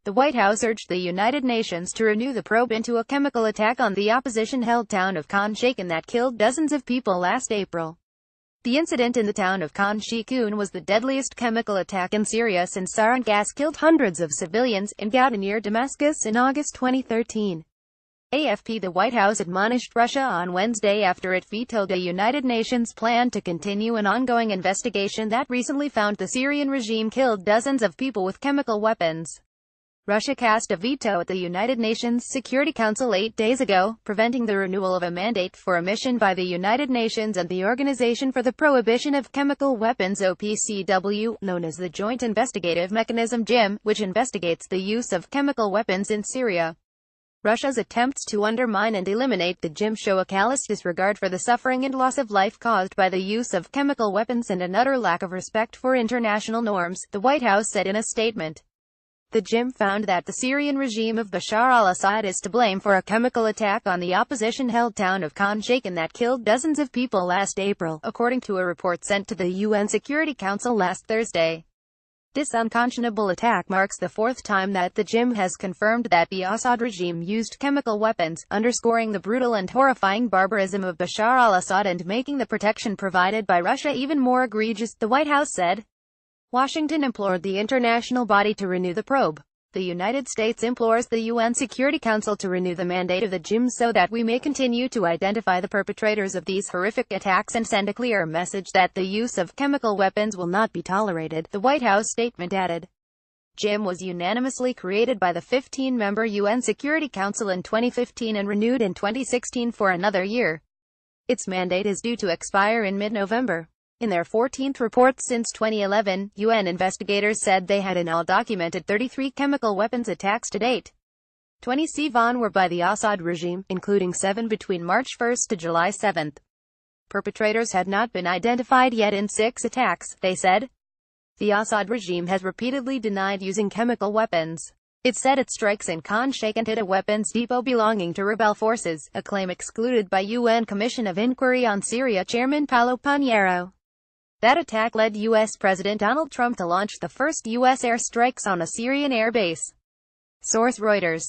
The White House urged the United Nations to renew the probe into a chemical attack on the opposition-held town of Khan Sheikhoun that killed dozens of people last April. The incident in the town of Khan Sheikhoun was the deadliest chemical attack in Syria since sarin gas killed hundreds of civilians in Ghouta near Damascus in August 2013. AFP. The White House admonished Russia on Wednesday after it vetoed a United Nations plan to continue an ongoing investigation that recently found the Syrian regime killed dozens of people with chemical weapons. Russia cast a veto at the United Nations Security Council 8 days ago, preventing the renewal of a mandate for a mission by the United Nations and the Organization for the Prohibition of Chemical Weapons (OPCW), known as the Joint Investigative Mechanism (JIM), which investigates the use of chemical weapons in Syria. Russia's attempts to undermine and eliminate the JIM show a callous disregard for the suffering and loss of life caused by the use of chemical weapons and an utter lack of respect for international norms, the White House said in a statement. The JIM found that the Syrian regime of Bashar al-Assad is to blame for a chemical attack on the opposition-held town of Khan Sheikhoun that killed dozens of people last April, according to a report sent to the UN Security Council last Thursday. This unconscionable attack marks the fourth time that the JIM has confirmed that the Assad regime used chemical weapons, underscoring the brutal and horrifying barbarism of Bashar al-Assad and making the protection provided by Russia even more egregious, the White House said. Washington implored the international body to renew the probe. The United States implores the UN Security Council to renew the mandate of the JIM so that we may continue to identify the perpetrators of these horrific attacks and send a clear message that the use of chemical weapons will not be tolerated, the White House statement added. JIM was unanimously created by the 15-member UN Security Council in 2015 and renewed in 2016 for another year. Its mandate is due to expire in mid-November. In their 14th report since 2011, UN investigators said they had in all documented 33 chemical weapons attacks to date. 27 were by the Assad regime, including 7 between March 1 to July 7. Perpetrators had not been identified yet in 6 attacks, they said. The Assad regime has repeatedly denied using chemical weapons. It said its strikes in Khan Sheikhoun hit a weapons depot belonging to rebel forces, a claim excluded by UN Commission of Inquiry on Syria Chairman Paulo Pinheiro. That attack led U.S. President Donald Trump to launch the first U.S. airstrikes on a Syrian air base. Source Reuters.